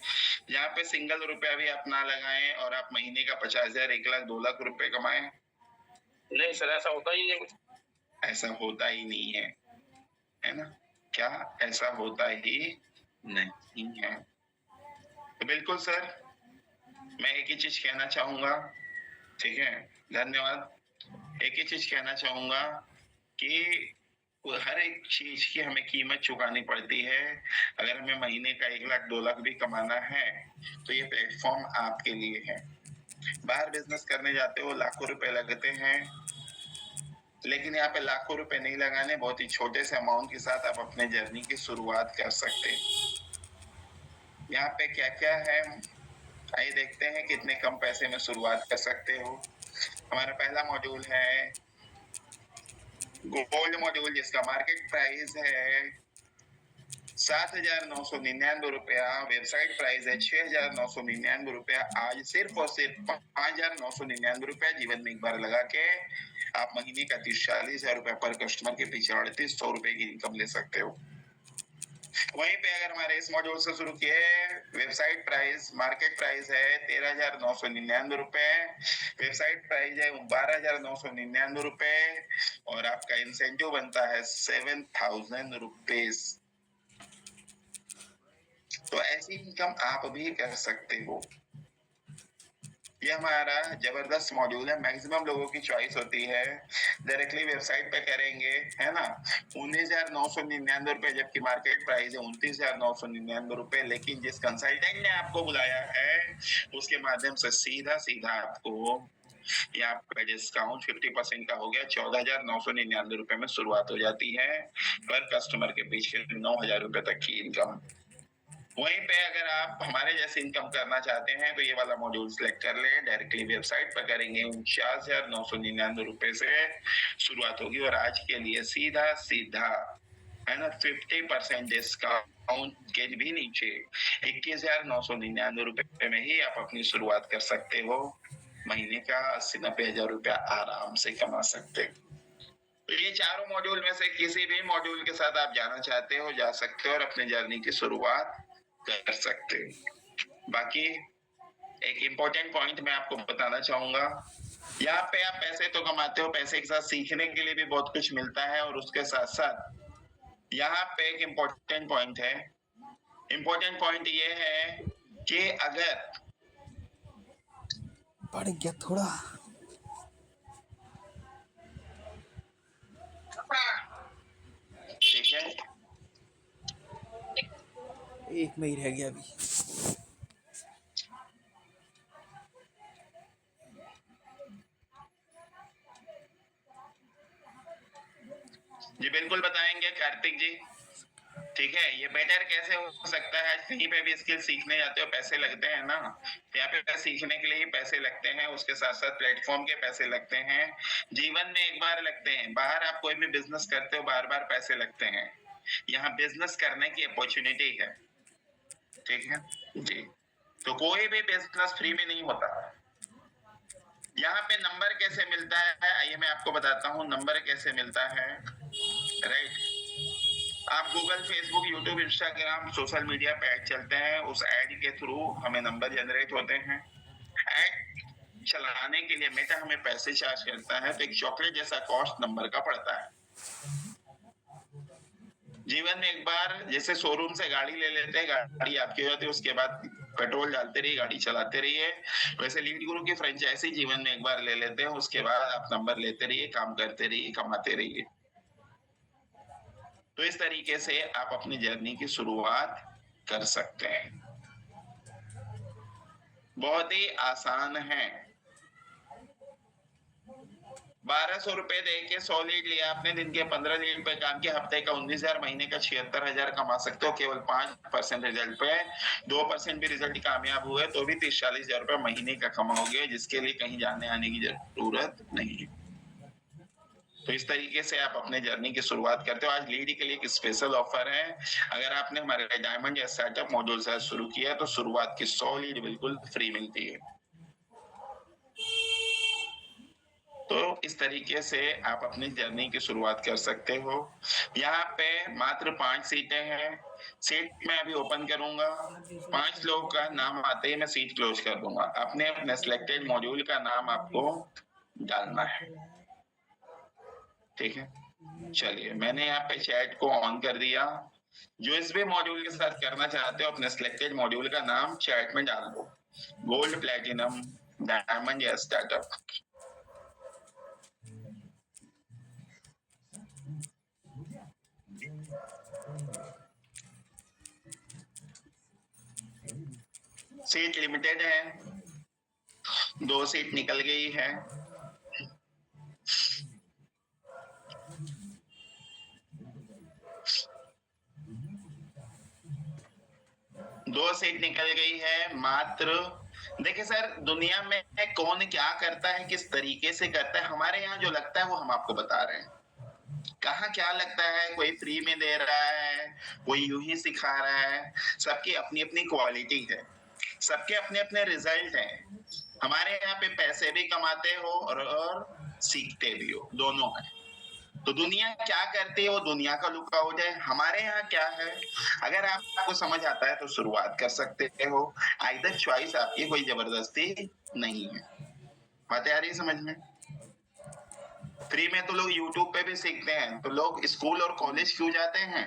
जहाँ पे सिंगल रुपया भी आप ना लगाएं और आप महीने का 50,000, 1 लाख, 2 लाख रुपए कमाएं? नहीं सर, ऐसा होता ही नहीं कुछ। ऐसा होता ही नहीं है ना? क्या ऐसा होता ही नहीं है? तो बिल्कुल सर, मैं एक ही चीज कहना चाहूंगा, ठीक है, धन्यवाद। एक ही चीज कहना चाहूंगा कि हर एक चीज की हमें कीमत चुकानी पड़ती है। अगर हमें महीने का 1 लाख, 2 लाख भी कमाना है तो ये प्लेटफॉर्म आपके लिए है। बाहर बिजनेस करने जाते हो लाखों रुपए लगते हैं, लेकिन यहाँ पे लाखों रुपए नहीं लगाने, बहुत ही छोटे से अमाउंट के साथ आप अपने जर्नी की शुरुआत कर सकते हैं। यहाँ पे क्या क्या है आइए देखते हैं, कितने कम पैसे में शुरुआत कर सकते हो। हमारा पहला मॉड्यूल है गोल्ड मॉड्यूल, जिसका मार्केट प्राइस है 7,999 रुपया, वेबसाइट प्राइस है 6,999 रुपया। आज सिर्फ और सिर्फ 5,999 रुपया जीवन में एक बार लगा के आप महीने का 30-40,000 रुपया पर कस्टमर के पीछे 3,800 रुपए की इनकम ले सकते हो। वहीं पे अगर हमारे इस मॉड्यूल से शुरू किए, वेबसाइट प्राइस, मार्केट प्राइस है 13,999 रुपए, वेबसाइट प्राइस है 12,999 रुपए और आपका इंसेंटिव बनता है 7,000 रुपीज। तो ऐसी इनकम आप भी कर सकते हो। ये हमारा जबरदस्त मॉड्यूल है। मैक्सिमम लोगों की चॉइस होती है डायरेक्टली वेबसाइट पे करेंगे, है ना, 19,999 रुपए, जबकि मार्केट प्राइस है 29,999 रुपए। लेकिन जिस कंसल्टेंट ने आपको बुलाया है उसके माध्यम से सीधा सीधा आपको यहाँ पे डिस्काउंट 50% का हो गया, 14,999 रुपए में शुरुआत हो जाती है पर कस्टमर के पीछे 9,000 रुपए तक की इनकम। वहीं पे अगर आप हमारे जैसे इनकम करना चाहते हैं तो ये वाला मॉड्यूल सिलेक्ट कर लें। डायरेक्टली वेबसाइट पर करेंगे, 49,999 रुपए से शुरुआत होगी और आज के लिए सीधा सीधा, है ना, 50% डिस्काउंट के भी नीचे 21,999 रुपए में ही आप अपनी शुरुआत कर सकते हो। महीने का 80-90 हजार रुपया आराम से कमा सकते हो। तो ये चारों मॉड्यूल में से किसी भी मॉड्यूल के साथ आप जाना चाहते हो जा सकते हो और अपने जर्नी की शुरुआत कर सकते हो। बाकी एक इम्पोर्टेंट पॉइंट मैं आपको बताना चाहूंगा, यहाँ पे आप पैसे तो कमाते हो, पैसे के साथ सीखने के लिए भी बहुत कुछ मिलता है और उसके साथ साथ यहाँ पे एक इम्पोर्टेंट पॉइंट है। इम्पोर्टेंट पॉइंट ये है कि अगर बढ़ गया थोड़ा, ठीक है, एक में ही रह गया अभी। जी बिल्कुल बताएंगे कार्तिक जी, ठीक है। ये बेटर कैसे हो सकता है, कहीं पे भी स्किल सीखने जाते हो पैसे लगते हैं ना, यहाँ पे सीखने के लिए ही पैसे लगते हैं, उसके साथ साथ प्लेटफॉर्म के पैसे लगते हैं, जीवन में एक बार लगते हैं। बाहर आप कोई भी बिजनेस करते हो बार बार पैसे लगते हैं, यहाँ बिजनेस करने की अपॉर्चुनिटी है, ठीक है जी। तो कोई भी बिजनेस फ्री में नहीं होता। यहाँ पे नंबर कैसे मिलता है, आइए मैं आपको बताता हूँ नंबर कैसे मिलता है। राइट, आप Google, Facebook, YouTube, Instagram, social media पे ऐड चलते हैं, उस ऐड के थ्रू हमें नंबर जनरेट होते हैं। ऐड चलाने के लिए मेटा हमें पैसे चार्ज करता है, तो एक चॉकलेट जैसा कॉस्ट नंबर का पड़ता है। जीवन में एक बार जैसे शोरूम से गाड़ी ले लेते हैं, गाड़ी आपकी हो जाती है, उसके बाद पेट्रोल डालते रहिए, गाड़ी चलाते रहिए, वैसे लीड गुरु की फ्रेंचाइजी जीवन में एक बार ले लेते हैं, उसके बाद आप नंबर लेते रहिए, काम करते रहिए, कमाते रहिए। तो इस तरीके से आप अपनी जर्नी की शुरुआत कर सकते हैं। बहुत ही आसान है। 1,200 रुपए दे के 100 लीड लिया आपने, दिन के 15 लीड पे काम किया, हफ्ते का 19,000, महीने का 76,000 कमा सकते हो केवल 5% रिजल्ट पे। 2% भी रिजल्ट कामयाब हुए तो भी 30-40 हजार रुपए महीने का कमाओगे, जिसके लिए कहीं जाने आने की जरूरत नहीं है। तो इस तरीके से आप अपने जर्नी की शुरुआत करते हो। आज लीड के लिए एक स्पेशल ऑफर है, अगर आपने हमारे डायमंड या स्टार्टअप मॉड्यूल से शुरू किया तो शुरुआत की 100 लीड बिल्कुल फ्री मिलती है। तो इस तरीके से आप अपनी जर्नी की शुरुआत कर सकते हो। यहाँ पे मात्र 5 सीटें हैं। सीट मैं अभी ओपन करूंगा, 5 लोगों का नाम आते ही मैं सीट क्लोज कर दूंगा। अपने अपने सिलेक्टेड मॉड्यूल का नाम आपको डालना है, ठीक है। चलिए, मैंने यहाँ पे चैट को ऑन कर दिया। जो इस भी मॉड्यूल के साथ करना चाहते हो अपने सिलेक्टेड मॉड्यूल का नाम चैट में डाल दो, गोल्ड, प्लेटिनम, डायमंड या स्टार्टअप। सीट लिमिटेड है, 2 सीट निकल गई है। दो सीट निकल गई है मात्र। देखिए सर, दुनिया में कौन क्या करता है, किस तरीके से करता है, हमारे यहाँ जो लगता है वो हम आपको बता रहे हैं। कहाँ क्या लगता है, कोई फ्री में दे रहा है, कोई यूं ही सिखा रहा है। सबकी अपनी अपनी क्वालिटी है, सबके अपने अपने रिजल्ट हैं। हमारे यहाँ पे पैसे भी कमाते हो और सीखते भी हो, दोनों है। तो दुनिया क्या करती है वो दुनिया का लुकआउट है। हमारे यहाँ क्या है, अगर आपको समझ आता है तो शुरुआत कर सकते हो। आइदर चॉइस आपकी, कोई जबरदस्ती नहीं है। बात आ रही है समझ में? फ्री में तो लोग यूट्यूब पे भी सीखते हैं, तो लोग स्कूल और कॉलेज क्यों जाते हैं?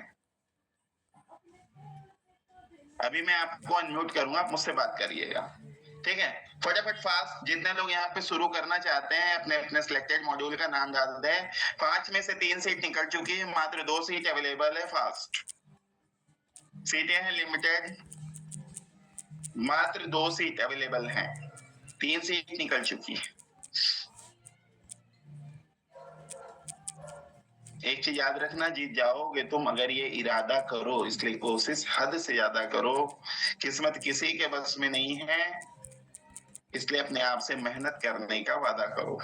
अभी मैं आपको अनम्यूट करूंगा, आप मुझसे बात करिएगा, ठीक है? फटाफट फास्ट, जितने लोग यहाँ पे शुरू करना चाहते हैं अपने अपने सिलेक्टेड मॉड्यूल का नाम डाल दें। 5 में से 3 सीट निकल चुकी है, मात्र 2 सीट अवेलेबल है। फास्ट, सीटें हैं लिमिटेड, मात्र 2 सीट अवेलेबल हैं, 3 सीट निकल चुकी है। एक चीज याद रखना, जीत जाओगे तुम अगर ये इरादा करो, इसलिए कोशिश हद से ज्यादा करो। किस्मत किसी के बस में नहीं है, इसलिए अपने आप से मेहनत करने का वादा करो।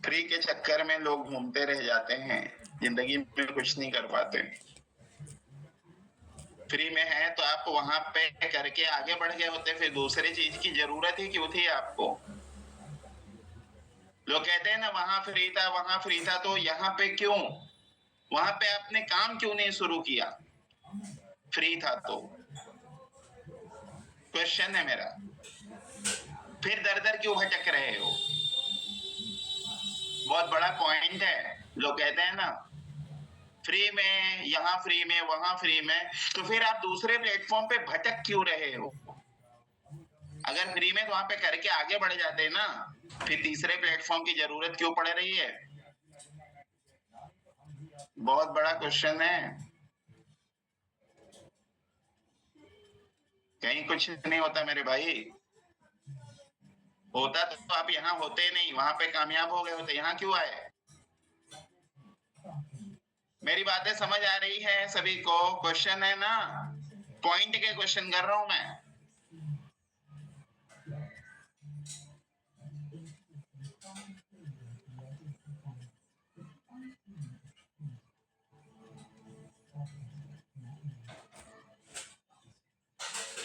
फ्री के चक्कर में लोग घूमते रह जाते हैं, जिंदगी में कुछ नहीं कर पाते। फ्री में है तो आप वहां पे करके आगे बढ़ गए होते, फिर दूसरी चीज की जरूरत ही क्यों थी आपको? लोग कहते हैं ना वहां फ्री था, तो यहाँ पे क्यों? वहां पे आपने काम क्यों नहीं शुरू किया? फ्री था तो क्वेश्चन है मेरा। फिर दर दर क्यों भटक रहे हो? बहुत बड़ा पॉइंट है। लोग कहते हैं ना फ्री में, यहाँ फ्री में, वहां फ्री में, तो फिर आप दूसरे प्लेटफॉर्म पे भटक क्यों रहे हो? अगर फ्री में तो वहां पे करके आगे बढ़ जाते ना, फिर तीसरे प्लेटफॉर्म की जरूरत क्यों पड़ रही है? बहुत बड़ा क्वेश्चन है। कहीं कुछ नहीं होता मेरे भाई, होता तो आप यहाँ होते नहीं, वहां पे कामयाब हो गए होते, यहाँ क्यों आए? मेरी बातें समझ आ रही है सभी को? क्वेश्चन है ना, पॉइंट के क्वेश्चन कर रहा हूं मैं।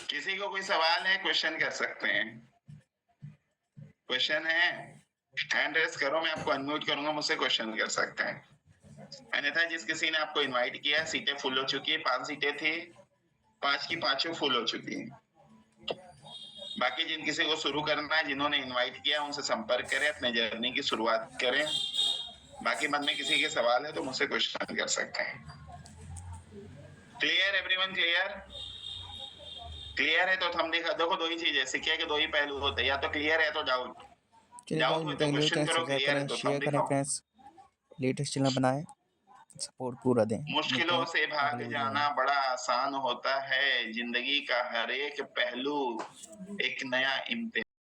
किसी को कोई सवाल है, क्वेश्चन कर सकते हैं। क्वेश्चन है, हैंड रेस करो, मैं आपको अनम्यूट करूंगा, मुझसे क्वेश्चन कर सकते हैं। अन्यथा जिस किसी ने आपको इनवाइट किया, सीटें फुल हो चुकी है। 5 सीटें थी, 5 की 5 फुल हो चुकी है। बाकी जिन किसी को शुरू करना है, जिन्होंने इनवाइट किया, उनसे संपर्क करें, अपने जर्नी की शुरुआत करें। बाकी मन में किसी के सवाल है तो मुझसे क्वेश्चन कर सकते हैं। Clear everyone? क्लियर है तो थंब दिखा। देखो दो ही चीज है, सिक्के के 2 ही पहलू होते हैं, या तो क्लियर है तो डाउट। डाउट हो तो क्वेश्चन करो, क्लियर है तो थंब दिखाओ। लेटेस्ट चैनल बनाए, सपोर्ट पूरा दें। मुश्किलों से भाग जाना बड़ा आसान होता है, जिंदगी का हर एक पहलू एक नया इम्तिहान।